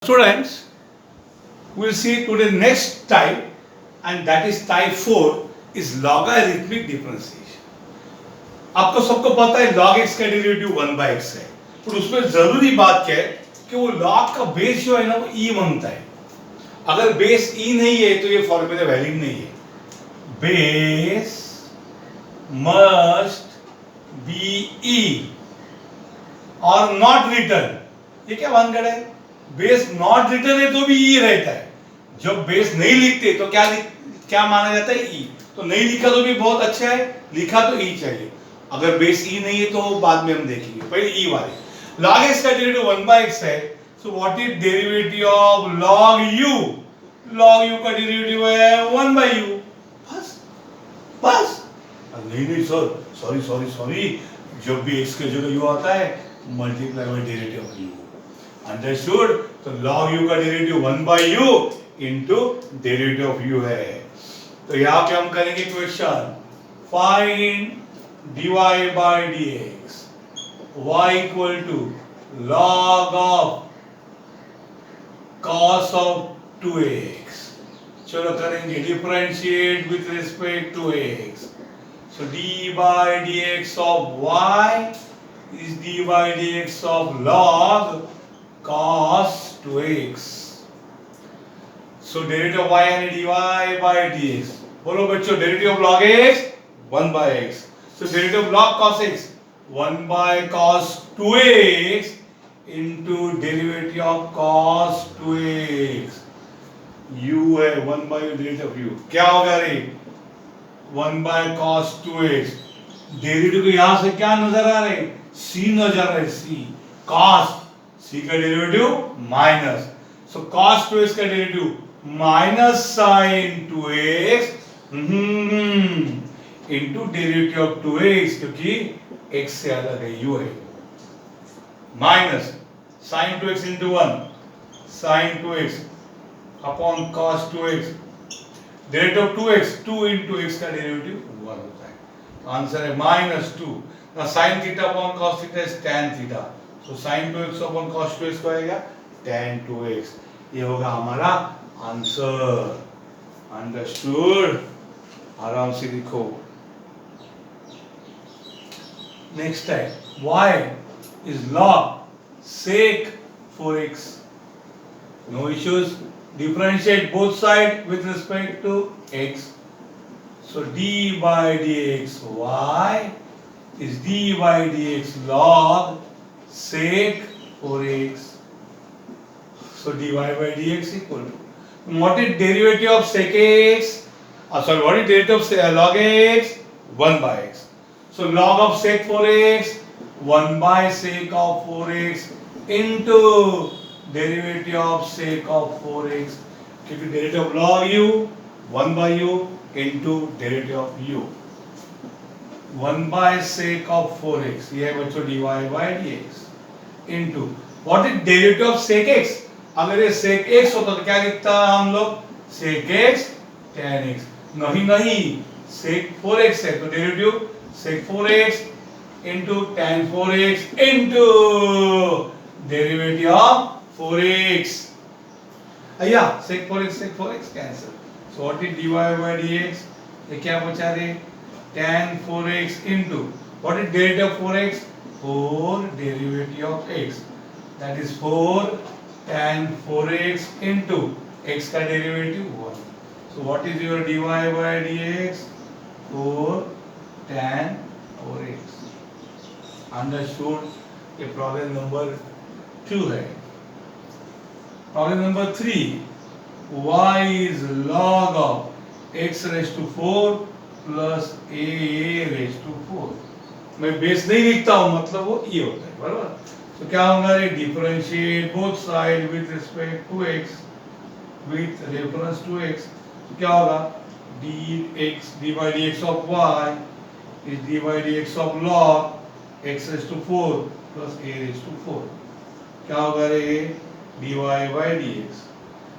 Students, we will see today next type, and that is type 4 is logarithmic differentiation. आपको सबको पता है log x का derivative 1 by x है, पर उसमें जरूरी बात क्या है कि वो log का बेस जो है ना वो e मांगता है. अगर बेस e नहीं है तो ये फॉर्मूला वैलिड नहीं है. बेस मस्ट बी e और नॉट रिटर्न. ये क्या भानगढ़ है? बेस नॉट रिटर्न है तो भी ई रहता है. जब बेस नहीं लिखते तो क्या माना जाता है? ई. तो नहीं लिखा तो भी बहुत अच्छा है, लिखा तो ई चाहिए. अगर बेस ई नहीं है तो बाद में हम देखेंगे, पहले ई वाले. log x का डेरिवेटिव 1 by x है, so what is derivative of log u? log u का डेरिवेटिव है 1 by u. बस बस. नहीं सर, सॉरी, जब भी x की जगह u आता है multiply by derivative of u. Understood? तो log u का derivative 1 by u into derivative of u है. तो यहां पे हम करेंगे question, find dy by dx y equal to log of cos of 2x. चलो करेंगे differentiate with respect to x. so d by dx of y is d by dx of log cos 2x. so derivative of y and dy by dx. बोलो बच्चों, derivative of log x 1 by x. so derivative of log cos x 1 by cos 2x into derivative of cos 2x. u है 1 by derivative of u. क्या होगा रे? 1 by cos 2x. Derivative को यहां से क्या नजर आ रहा है? c नजर आ रहा है. c cos c का डेरिवेटिव माइनस. सो cos 2x का derivative minus sin 2x into derivative of 2x, क्योंकि x से अलग है, u है. Minus sin 2x into 1 sin 2x upon cos 2x. Derivative of 2x 2 into x का derivative 1 होता है. आंसर है -2. now sin theta upon cos theta is tan theta. so sin 2x upon cos 2x को आएगा tan 2x. ये होगा हमारा answer. Understood? आराम से लिखो. Next type, y is log sec 4x. no issues. differentiate both sides with respect to x. so d by dx y is d by dx log sec 4x. so dy by dx equal to, what is derivative of sec x? What is derivative of log x? 1 by x. so log of sec 4x 1 by sec of 4x into derivative of sec of 4x. क्योंकि derivative of log u 1 by u into derivative of u 1 by sec of 4x. ये है बच्चों dy by dx into what is derivative of sec x? अगर ये sec x होता तो क्या लिखता हम लोग? sec x tan x. नहीं, sec 4x है तो derivative sec 4x into tan 4x into derivative of 4x. अय्या sec 4x cancel. so what is dy by dx? ये क्या बचा रे? tan 4x into what is derivative of 4x? 4 derivative of x, that is 4 tan 4x into x का derivative 1. so what is your dy by dx? 4 tan 4x. Understood? ये problem number 2 है. Problem number 3, y is log of x raised to 4 plus a raised to 4. मैं base नहीं लिखता हूं, मतलब वो ये होता है, बराबर. तो क्या होगा रे? Differentiate both side with respect to x with reference to x. तो क्या होगा? d by dx of y is d by dx of log x raised to 4 plus a raised to 4. क्या होगा रे? dy by dx.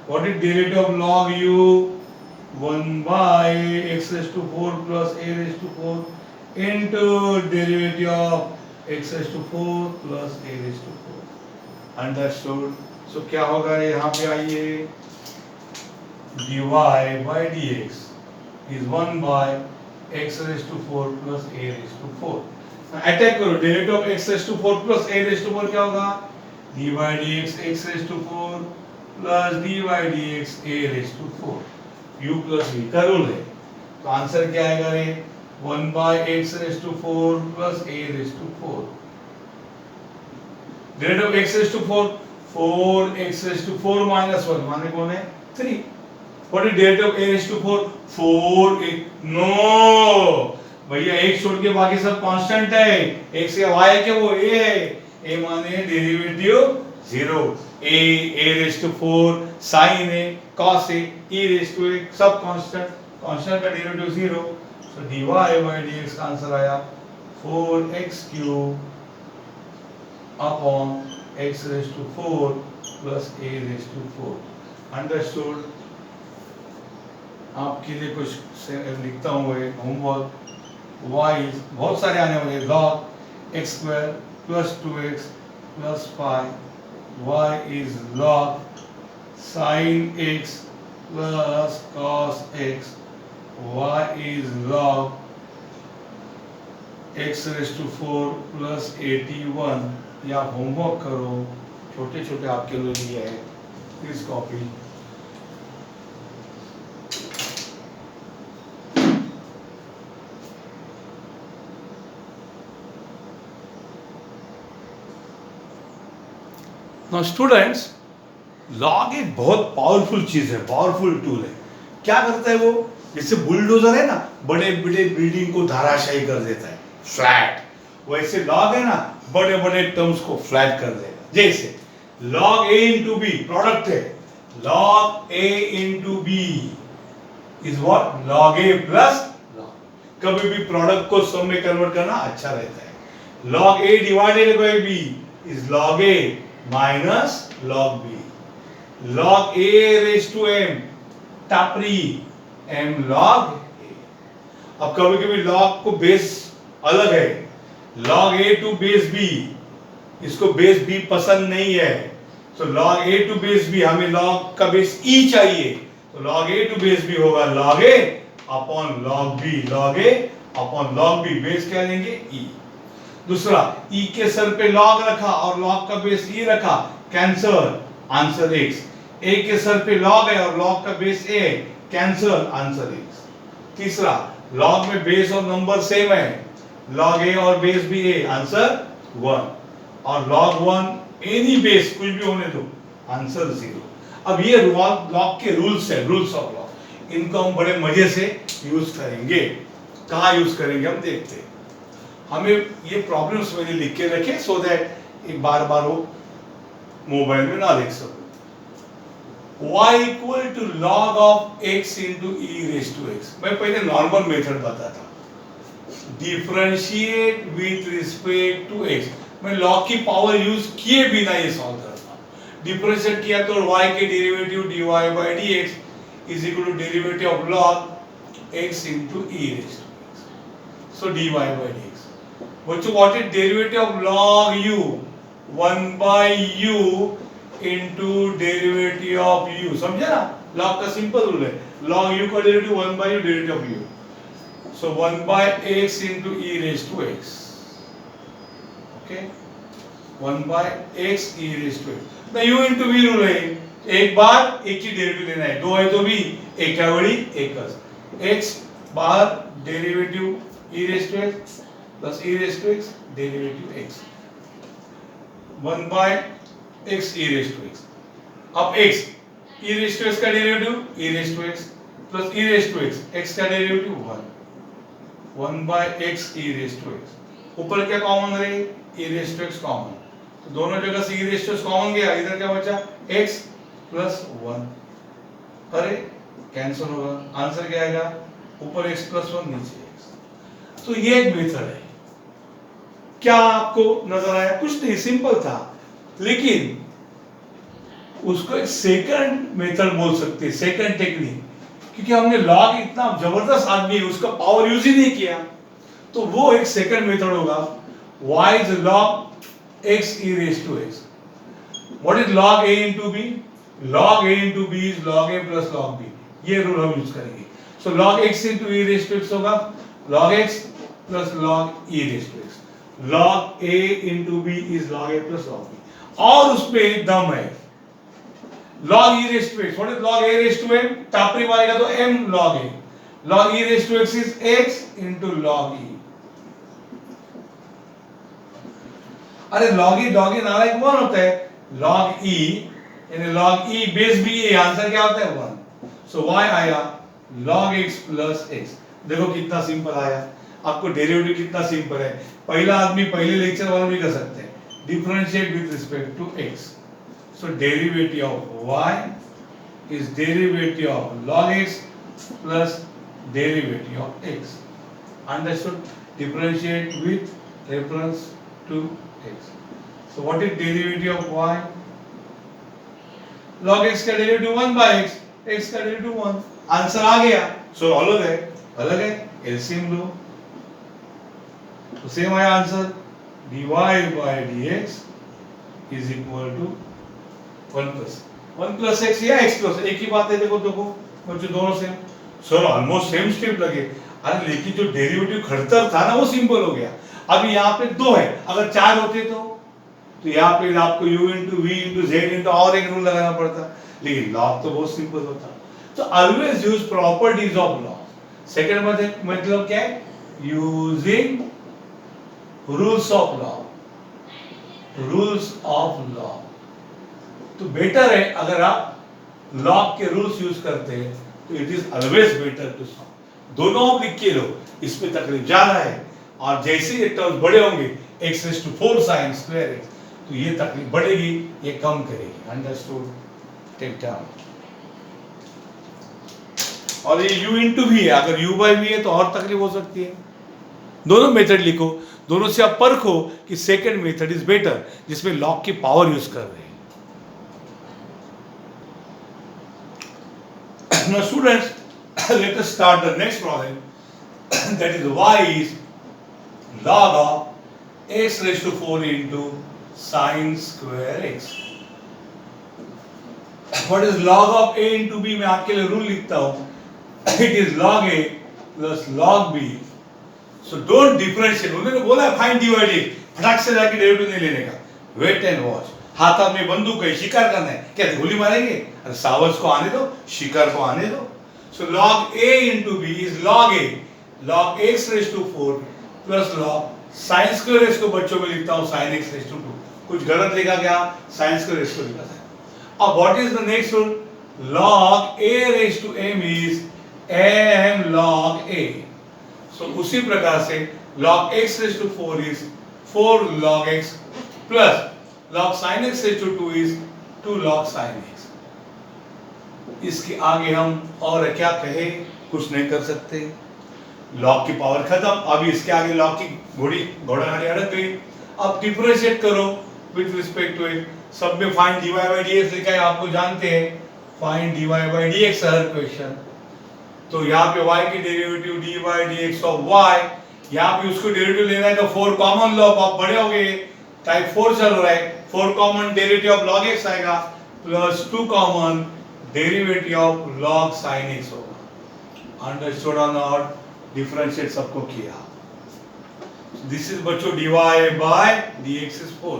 what is derivative of log u? 1 by x raised to 4 plus a raised to 4 into derivative of x raised to 4 plus a raised to 4. Understood? सो क्या होगा, यहाँ पे आइए, dy by dx is 1 by x raised to 4 plus a raised to 4. Attack करो, derivative of x raised to 4 plus a raised to 4 क्या होगा, dy dx x raised to 4 plus dy dx a raised to 4, u plus v का rule है। तो answer क्या आएगा रे, 1 by x raised to 4 plus a raised to 4। Derivative of x raised to 4, 4x raised to 4 minus 1 माने कौन है, 3। What is derivative of a raised to 4? 4 no भैया, एक छोड़ के बाकी सब कांस्टेंट है। एक से y है क्या, वो a है। a माने derivative 0। a raised to 4 sin a cos a e raised to a सब कांस्टेंट, कांस्टेंट का derivative 0। So dy by dx का आंसर आया 4x cube upon x raised to 4 plus a raised to 4। Understood. आपके लिए कुछ लिखता हूँ homework. y बहुत सारे आने वाले, log x square plus 2x plus 5, y is log sin x plus cos x, y is log x raised to 4 plus 81। या होमवर्क करो, छोटे छोटे आपके लिए दिए है, please copy. Now students, log एक बहुत पावरफुल चीज है, पावरफुल टूल है। क्या करता है वो, जैसे बुलडोजर है ना, बड़े बड़े बिल्डिंग को धराशायी कर देता है, फ्लैट, वैसे लॉग है ना, बड़े बड़े टर्म्स को फ्लैट कर देगा। जैसे log a into b product है, log a into b is what, log a plus log। कभी भी प्रोडक्ट को सम में कन्वर्ट करना अच्छा रहता है। log a divided by b is log a minus log b, log a raised to m Tapri m log a। अब कभी कभी log को बेस अलग है, log a to base b, इसको बेस b पसंद नहीं है, तो log a to base b, हमें log का बेस e चाहिए, तो log a to base b होगा log a upon log b, log a upon log b, base क्या लेंगे e। दूसरा, e के सर पे log रखा और log का बेस e रखा, कैंसल, आंसर x। a के सर पे log है और log का base a, cancel, answer x। तीसरा, log में बेस और नंबर सेम है, log a और बेस भी a, आंसर 1। और log 1 एनी बेस कुछ भी होने दो, आंसर 0। अब ये log के रूल्स है, रूल्स ऑफ लॉग, इनको हम बड़े मजे से यूज करेंगे। कहाँ यूज करेंगे हम देखते हैं। हमें ये प्रॉब्लम्स मैंने लिख के रखे सो दैट एक बार बार वो मोबाइल में ना लिख सको। y equal to log of x into e raise to x, मैं पहले नॉर्मल मेथड बताता, differentiate with respect to x, मैं log की पावर यूज किए बिना ये सॉल्व करता हूं। डिफरेंशिएट किया तो y के derivative dy by dx is equal to derivative of log x into e raise to x, so dy by dx। बच्चों what is derivative of log u, 1 by u into derivative of u, समझे ना, log का simple rule है, log u का derivative 1 by u derivative of u, so 1 by x into e raise to x, okay, 1 by x e raise to x। ना u into v rule है, एक बार एक ही derivative लेना है, दो है तो भी एक क्या बड़ी एकस, x बार derivative e raise to x plus e raise to x derivative x, 1 by x e raise to x। अब x e raise to x का derivative e raise to x plus e raise to x, x का derivative 1 by x e raise to x। ऊपर क्या common रहे, e raise to x common, तो दोनों जगह से e raise to x common गया, इधर क्या बचा x प्लस 1, अरे कैंसिल होगा, आंसर क्या आएगा, ऊपर x प्लस 1 नीचे x। तो ये एक मेथड है। क्या आपको नजर आया, कुछ नहीं, सिंपल था, लेकिन उसको एक सेकंड मेथड बोल सकते हैं, सेकंड टेक्निक, क्योंकि हमने लॉग इतना जबरदस्त आदमी है, उसका पावर यूज ही नहीं किया, तो वो एक सेकंड मेथड होगा, y is log x e raised to x। What is log a into b? log a into b is log a plus log b. ये रूल हम यूज करेंगे. So log x into e raised to x होगा log x plus log e raised to x. log a into b is log a plus log b. और उसमें दम है log e raised to x. What is log a raised to m? टापरी मारेगा तो m log a. log e raised to x is x into log e. अरे log e Narayan one होता है. log e यानी log e base b a answer क्या होता है 1. सो y आया log x plus x. देखो कितना सिंपल आया. आपको डेरिवेटिव कितना सिंपल है. पहला आदमी पहले लेक्चर वाला भी कर सकते हैं. Differentiate with respect to x. So derivative of y is derivative of log x plus derivative of x. Understood? Differentiate with reference to x. So what is derivative of y? log x का derivative 1 by x, x का derivative 1. Answer आ गया. सो अलग है LCM लो. तो same आया answer. dy by dx is equal to 1 plus x या x plus एक ही बात है. देखो बच्चों दोनों same. Sir almost same step लगे. अरे लेकिन जो डेरिवेटिव खड़तर था ना वो सिंपल हो गया. अभी यहाँ पे 2 है. अगर 4 होते तो यहाँ पे आपको u into v into z into और एक रूल लगाना पड़ता. लेकिन लॉग तो बहुत सिंपल होता. तो always use properties of law. Second मतलब क्या है? Using rules of law. Rules of law. तो बेटर है अगर आप लॉग के रूल्स यूज करते हैं तो it is always better to solve. दोनों आप लिख के लो. इसमें तकलीफ ज्यादा है और जैसे ये टर्म्स बड़े होंगे x raised to 4 sin square x तो ये तकलीफ बढ़ेगी, ये कम करेगी. अंडरस्टूड? Take down. और ये u into v है. अगर u by v है तो और तकलीफ हो सकती है. दोनों मेथड लिखो. दोनों से आप परखो कि सेकंड मेथड इज बेटर जिसमें लॉग की पावर यूज कर रहे हैं. Now students, let us start the next problem. That is y is log of x raised to 4 into sin square x. What is log of a into b? मैं आपके लिए rule लिखता हूँ. It is log a plus log b. So don't differentiate. उन्होंने बोला है find dy dx. फटाक से जाके डेरिवेटिव नहीं लेने का. Wait and watch. हाथ में बंदूक है, शिकार करना है. क्या गोली मारेंगे? अरे सावज को आने दो, शिकार को आने दो. So log a into b is log a, log x raised to 4 plus log sin square x को बच्चों में लिखता हूँ sin x raised to 2. कुछ गलत लिखा क्या? sin square x को लिखा था. अब what is the next rule? Log a raised to m is m log a. So उसी प्रकार से log x raised to 4 is 4 log x plus log sin x raised to 2 is 2 log sin x. इसके आगे हम और क्या कहे? कुछ नहीं कर सकते. लॉग की पावर खत्म. अभी इसके आगे लॉग की घोड़ा गाड़ी अड़क गई. अब डिफरेंशिएट करो विद रिस्पेक्ट टू इट. सब में फाइंड dy by dx लिखा है, आपको जानते हैं. Find dy by dx her question. तो यहाँ पे y की derivative dy by dx of y. यहाँ पे उसको डेरिवेटिव लेना है तो 4 कॉमन लो. आप बड़े हो गए, टाइप 4 चल रहा है. 4 common derivative of log x आएगा plus 2 common derivative of log sin x होगा. अंडरस्टूड और नॉट? डिफरेंशिएट सबको किया. दिस इज बच्चों dy by dx is 4.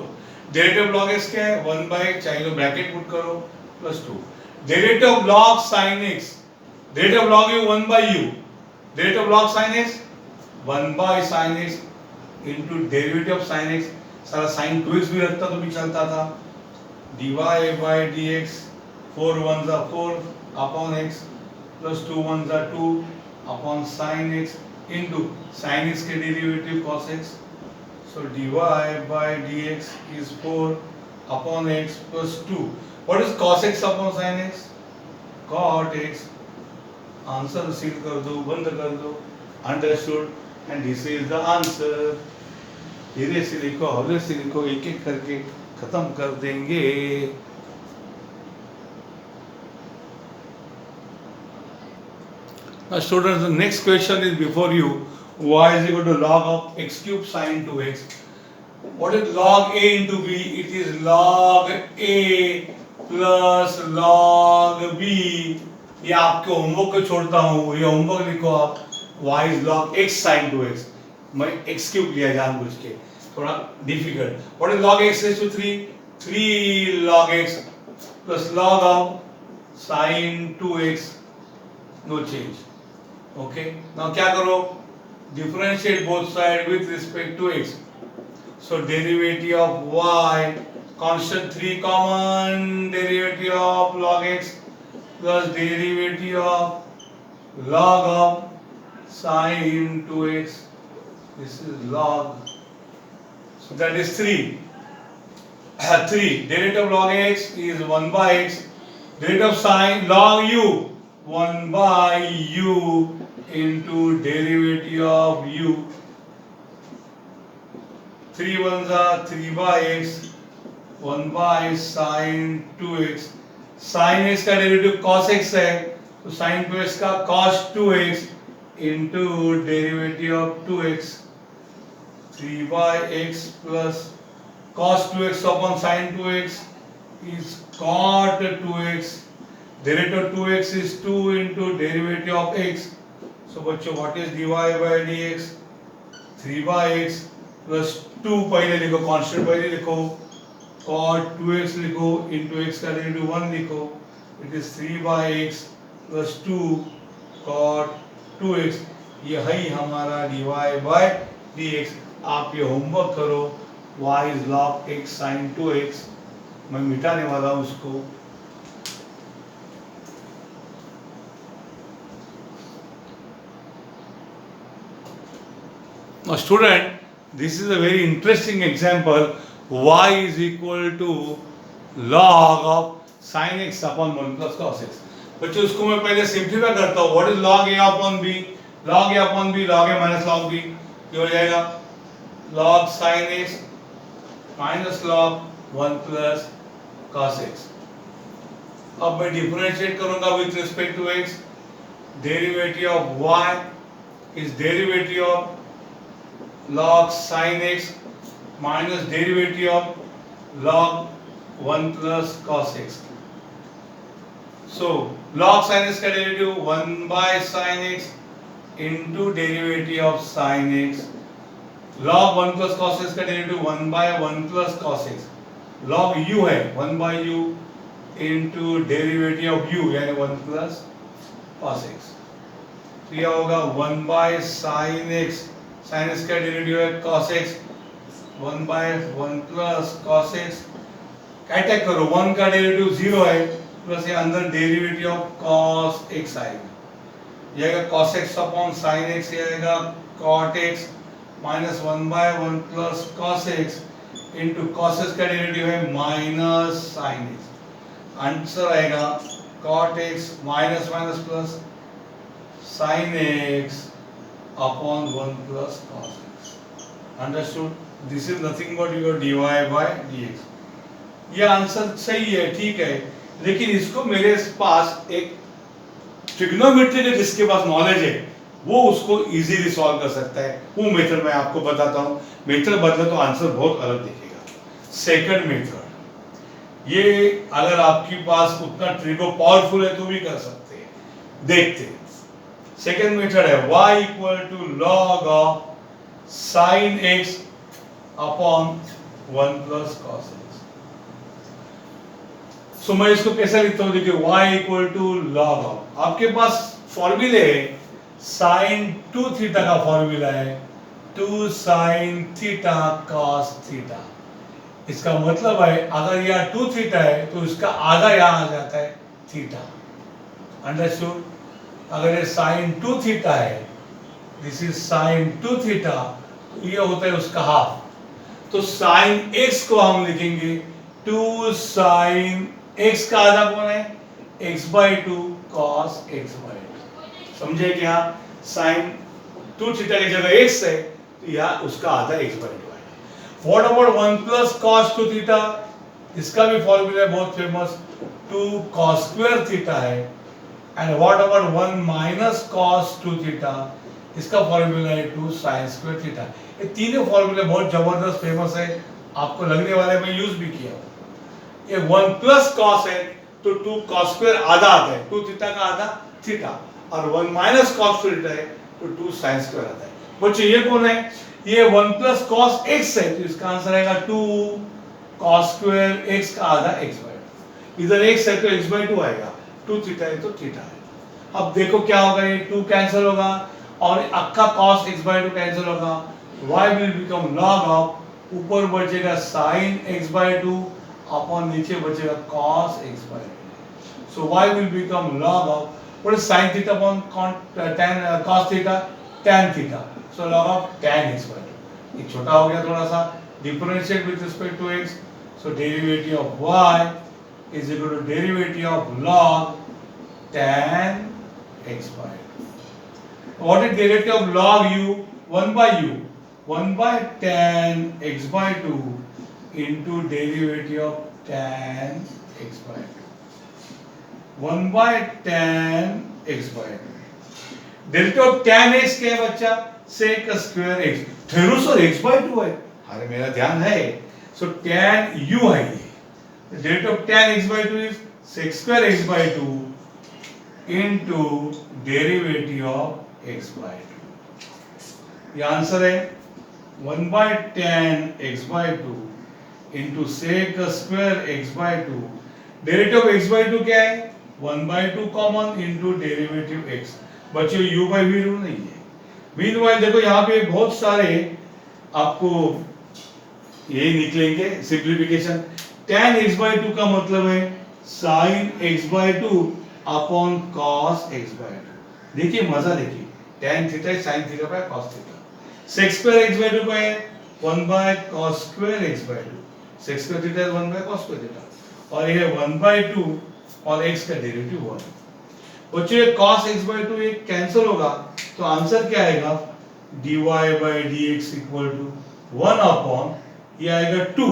Derivative log x क्या है? 1 by, चाहे तो ब्रैकेट पुट करो, plus 2. Derivative log sin x, derivative log u 1 by u, derivative log sin x 1 by sin x into derivative of sin x. सारा sin 2x भी रखता तो भी चलता था. dy by dx 4 1s are 4 upon x plus 2 1s are 2 upon sin x into sin x के derivative cos x. So dy by dx is 4 upon x plus 2. What is cos x upon sin x? Cot x. Answer seal कर दो, बंद कर दो. Understood? And this is the answer. धीरे से लिखो, हौले से लिखो, एक एक करके खत्म कर देंगे. Now students, the next question is before you. Y is equal to log of x cube sin 2x. What is log A into B? It is log A plus log B. ये आपके homework को छोड़ता हूँ, ये homework लिखो आप. Y is log x sin 2x. मैं x cube लिया जानबूझ के, थोड़ा difficult. What is log x raised to 3? 3 log x plus log of sin 2x. No change. Okay. Now क्या करो? Differentiate both sides with respect to x. So derivative of y, constant 3 common, derivative of log x plus derivative of log of sin 2x. This is log. So that is 3. 3. Derivative of log x is 1 by x. Derivative of sin log u, 1 by u into derivative of u. 3 ones are 3 by x, 1 by sin 2x. sin x का derivative cos x है, तो sin 2x का cos 2x into derivative of 2x. 3 by x plus cos 2x upon sin 2x is cot 2x. Derivative of 2x is 2 into derivative of x. So बच्चों, what is dy by dx? 3 by x plus 2 पहले लिखो, constant पहले लिखो, cot 2x लिखो, into x का derivative 1 लिखो. It is 3 by x plus 2 cot 2x. ये है हमारा dy by dx. आप ये होमवर्क करो. y is log x sin 2x. मैं मिटाने वाला हूँ उसको. Now student, this is a very interesting example. Y is equal to log of sin x upon 1 plus cos x. बच्चों, उसको मैं पहले सिंप्लीफाई करता हूँ. What is log a upon b? Log a upon b, log a minus log b. ये हो जाएगा log sin x minus log 1 plus cos x. अब मैं डिफरेंशिएट करूंगा with respect to x. Derivative of y is derivative of log sin x minus derivative of log 1 plus cos x. So log sin x का derivative 1 by sin x into derivative of sin x. log 1 plus cos x का derivative 1 by 1 plus cos x. log u है 1 by u into derivative of u यानी 1 plus cos x. तो यह होगा 1 by sin x. sin x का derivative है cos x, 1 by 1 plus cos x. कैटेक करो, 1 का डेरिवेटिव 0 है, प्लस ये अंदर डेरिवेटिव ऑफ cos x आएगा. ये आएगा cos x upon sin x, ये आएगा cot x minus 1 by 1 plus cos x into cos x का डेरिवेटिव है minus sin x. आंसर आएगा cot x minus minus plus sin x upon 1 plus cos x. Understood? This is nothing but your dy by dx. ये answer सही है, ठीक है, लेकिन इसको मेरे पास एक ट्रिग्नोमेट्री के जिसके पास नॉलेज है वो उसको इजीली सॉल्व कर सकता है. वो मेथड मैं आपको बताता हूँ. मेथड बदले तो आंसर बहुत अलग दिखेगा. सेकंड मेथड, ये अगर आपके पास उतना ट्रिगो पावरफुल है तो भी कर सकते हैं. देखते हैं. सेकेंड मेथड है y equal to log of sin x upon 1 plus cos x. So मैं इसको कैसे लिखता हूँ? देखिए y equal to log of, आपके पास फॉर्मूले है sin 2 थीटा का फॉर्मूला है 2 sin थीटा cos थीटा. इसका मतलब है अगर यहाँ 2 थीटा है तो इसका आधा यहाँ आ जाता है थीटा. अंडरस्टूड? अगर ये sin 2 थीटा है, दिस इज sin 2 थीटा, तो ये होता है उसका हाफ. तो sin x को हम लिखेंगे 2 sin x का आधा कौन है? x by 2 cos x by 2. समझे क्या? sin 2 थीटा की जगह x है तो यहाँ उसका आधा x by 2 है. What about 1 plus cos 2 theta? इसका भी फॉर्मूला बहुत फेमस, 2 cos स्क्वायर थीटा है. And what about 1 minus cos 2 theta? इसका फॉर्मूला है 2 sin स्क्वायर थीटा. ये तीनों फॉर्मूले बहुत जबरदस्त फेमस है, आपको लगने वाला है, मैं यूज भी किया हूँ। ये 1 प्लस कॉस है तो 2 कॉस स्क्वायर आधा आता है, 2 थीटा का आधा थीटा, और 1 माइनस कॉस थीटा है तो 2 साइन स्क्वायर आता है। बच्चों ये कौन है? ये 1 प्लस कॉस एक्स है, तो इसका आंसर आएगा 2 कॉस स्क्वायर एक्स का आधा एक्स बाय टू। इधर एक्स है तो एक्स बाय टू आएगा, 2 थीटा है तो थीटा है। अब देखो क्या होगा, ये 2 कैंसिल होगा और अक्का cos x by 2 कैंसिल होगा, y will become log of, ऊपर बचेगा sin x by 2 अपॉन नीचे बचेगा cos x by 2। so y will become log of what is sin theta upon tan cos theta, tan theta, so log of tan x by 2। ये छोटा हो गया थोड़ा सा, differentiate with respect to x, so derivative of y is equal to derivative of log tan x by 2। What is derivative of log u? 1 by u, 1 by tan x by 2 into derivative of tan x by 2, 1 by tan x by 2। derivative of tan x क्या है बच्चा? sec square x, थेरोस और x by 2 है, अरे मेरा ध्यान है, so tan u है ये, derivative of tan x by 2 is sec square x by 2 into derivative of x by 2। ये आंसर है 1 by tan x by 2 into sec square x by 2। Derivative of x by 2 क्या है? 1 by 2 common into derivative x। बच्चों u by v rule नहीं है। Meanwhile देखो यहाँ पे बहुत सारे आपको यही निकलेंगे सिंप्लीफिकेशन। tan x by 2 का मतलब है sin x by 2 upon cos x by 2। देखिए मजा, देखिए tan theta sin theta by cos theta. sec square x by 2 का है 1 by cos square x by 2, sec square theta 1 by cos square theta, और ये 1 by 2 और x का derivative 1। बच्चों ये cos x by 2 ये कैंसिल होगा तो आंसर क्या आएगा? dy by dx equal to 1 upon ये आएगा 2,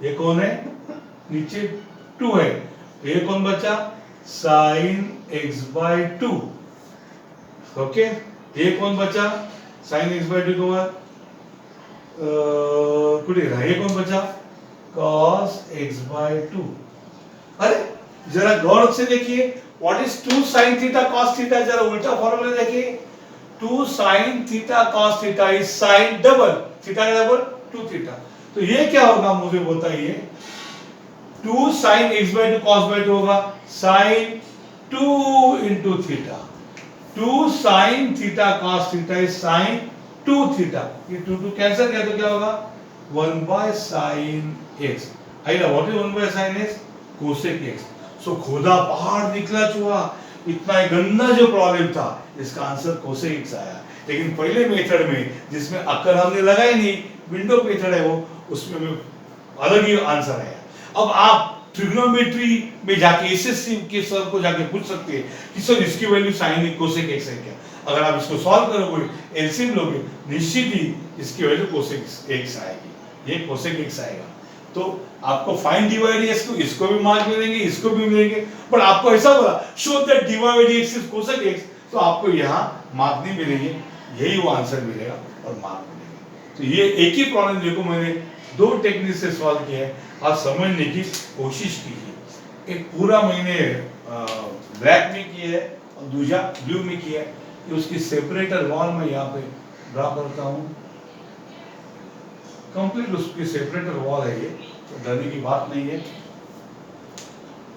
ये कौन है? नीचे 2 है, ये कौन बचा? sin x by 2। ओके, ये कौन बचा? sin x by 2 के बाद ये कौन बचा? cos x by 2। अरे जरा गौर से देखिए, what is 2 sin theta cos theta, जरा उल्टा फॉर्मूला देखिए। 2 sin theta cos theta is sin double theta का डबल 2 थीटा, तो ये क्या होगा मुझे बताइए? 2 sin x by 2 cos by 2 होगा sin 2 into theta. 2 sin theta cos theta is sin 2 theta, ये 2 कैंसिल किया तो क्या होगा? 1 by sin x। आइए, what is 1 by sin x? cosec x। सो खुदा पहाड़ निकला चुहा, इतना गंदा जो प्रॉब्लम था इसका आंसर cosec x आया। लेकिन पहले मेथड में जिसमें अक्कर हमने लगाई नहीं, विंडो मेथड है वो, उसमें अलग ही आंसर आया। अब आप ट्रिग्नोमेट्री में जाके एसएससी के सर को जाके पूछ सकते हैं कि सर इसकी वैल्यू sin cosec x है क्या? अगर आप इसको सॉल्व करोगे, एलसीएम लोगे, निश्चित ही इसकी वैल्यू cosec x आएगी, ये cosec x आएगा। तो आपको फाइंड dy by dx को, इसको भी मार्क मिलेंगे, इसको भी मिलेंगे, पर आपको ऐसा बोला show that dy by dx is cosec x, तो आपको यहाँ मार्क नहीं मिलेंगे, यही वो आंसर मिलेगा और मार्क मिलेंगे। तो ये एक ही प्रॉब्लम देखो मैंने 2 टेक्निक से सॉल्व किया है, आप समझने की कोशिश कीजिए। एक पूरा मैंने ब्लैक में किया है और दूसरा ब्लू में किया है, कि उसकी सेपरेटर वॉल में यहाँ पे ड्रा करता हूँ, कंप्लीट उसकी सेपरेटर वॉल है ये, तो डरने की बात नहीं है।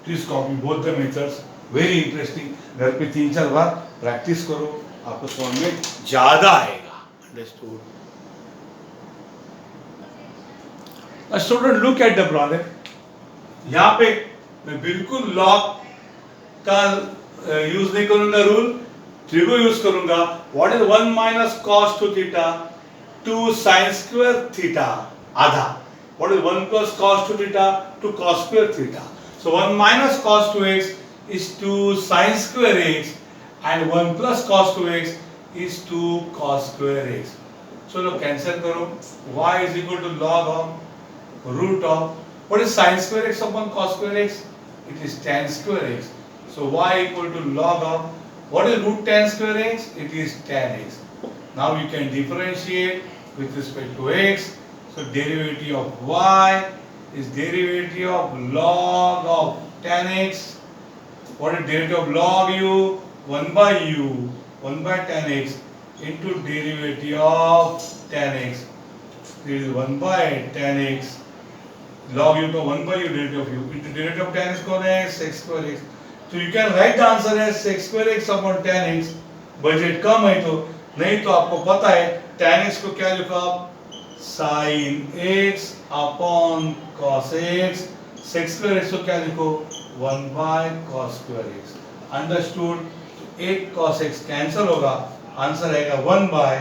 Please copy both the methods, very interesting. घर पे 3-4 बार प्रैक्टिस करो, आपको समझ में ज्यादा आएगा। Understood? Student look at the problem. यहाँ पे मैं बिल्कुल लॉग का यूज नहीं करूंगा, रूल ट्रिगो यूज करूंगा। What is 1 minus cos 2 theta 2 sin square theta आधा, what is 1 plus cos 2 theta 2 cos square theta. So 1 minus cos 2x is 2 sin square x and 1 plus cos 2x is 2 cos square x। चलो cancel करो, y is equal to log of root of what is sin square x upon cos square x? It is tan square x. So y equal to log of what is root tan square x? It is tan x. Now you can differentiate with respect to x. So derivative of y is derivative of log of tan x. What is derivative of log u? 1 by u, 1 by tan x into derivative of tan x. This is 1 by tan x. Log u to 1 by u derivative of u into derivative of tan x कौन है? Sec square x. So you can write the answer as sec square x upon tan x. Budget कम है तो, नहीं तो आपको पता है tan x को क्या लिखो आप? sin x upon cos x. sec square x को क्या लिखो? 1 by cos square x. Understood? तो एक cos x कैंसिल होगा, आंसर आएगा 1 by,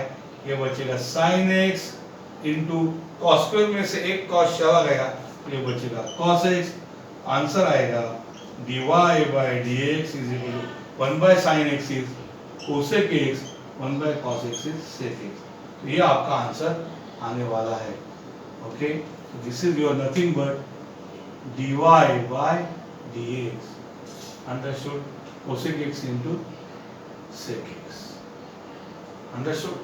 ये बचेगा sin x into cos square में से एक cos चला गया, ये बचेगा cos x. आंसर आएगा dy by dx is equal to 1 by sin x is cosec x, 1 by cos x is sec x. तो ये आपका आंसर आने वाला है. Okay, this is your nothing but dy by dx. Understood? Cosec x into sec x. Understood?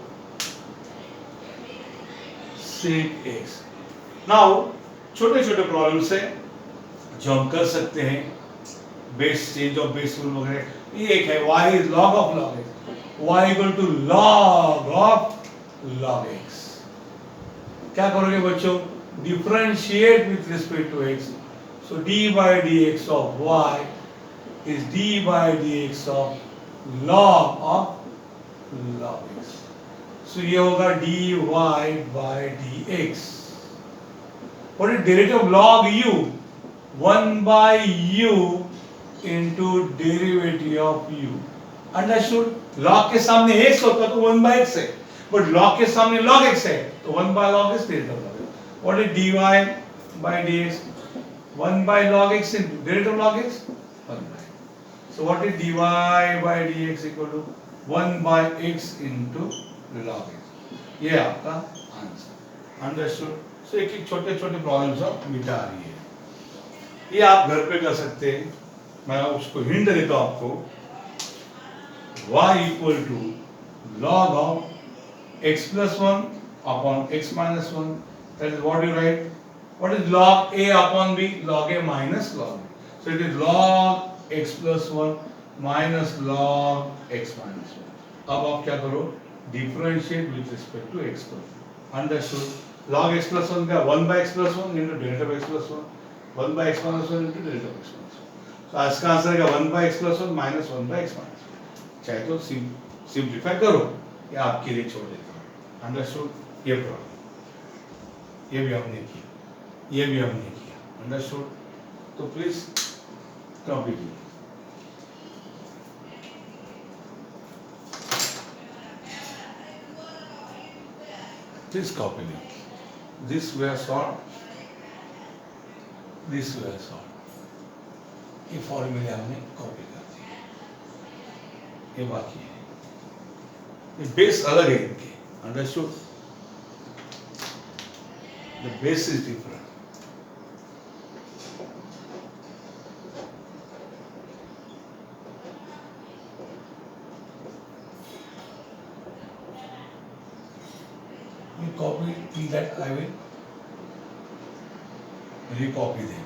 Sec x. Now छोटे छोटे problems है जो हम कर सकते हैं, base change of base rule वगैरह. ये एक है y is log of log x, y equal to log of log x. क्या करोगे बच्चों? Differentiate with respect to x. So d by dx of y is d by dx of log x. सो ये होगा dy by dx. What is derivative of log u? 1 by u into derivative of u. Understood? log के सामने x होता तो 1 by x है, but log के सामने log x है तो 1 by log x derivative of log x. What is dy by dx? 1 by log x into derivative of log x? 1 by. So what is dy by dx equal to 1 by x into log x. ये आपका answer. Understood? So एक एक छोटे छोटे problems आप मिटा रही है. ये आप घर पे कर सकते हैं. मैं उसको हिंट देता हूं आपको. y equal to log of x plus 1 upon x minus 1. That is what you write. What is log a upon b? Log a minus log b. So it is log x plus 1 minus log x minus 1. अब आप क्या करो? Differentiate with respect to x plus 1. Understood? Log x plus 1 का 1 by x plus 1 into derivative of x plus 1. 1 by x minus 1 into derivative of x minus 1. So इसका answer है 1 by x plus 1 minus 1 by x minus 1. चाहे तो simplify करो या आपके लिए छोड़ देता हूँ. अंडरस्टूड? ये प्रॉब्लम ये भी हमने किया, ये भी हमने किया. अंडरस्टूड? तो प्लीज कॉपी कीजिए. Please copy it. This we are solved. This we are solved. ये फॉर्मूले हमने कॉपी कर दिए. ये बाकी है. ये बेस अलग है इनके. Understood? The base is different. You copy in that I will recopy them.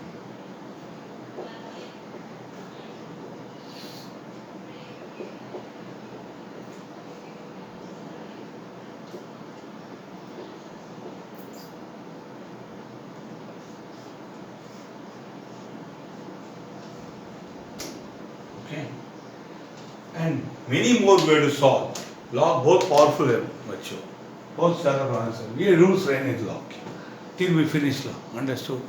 Okay. And many more way to solve. Log बहुत powerful है बच्चों. बहुत ज़्यादा आंसर. ये रूल्स रहने दो आपके. Till we finish log. Understood?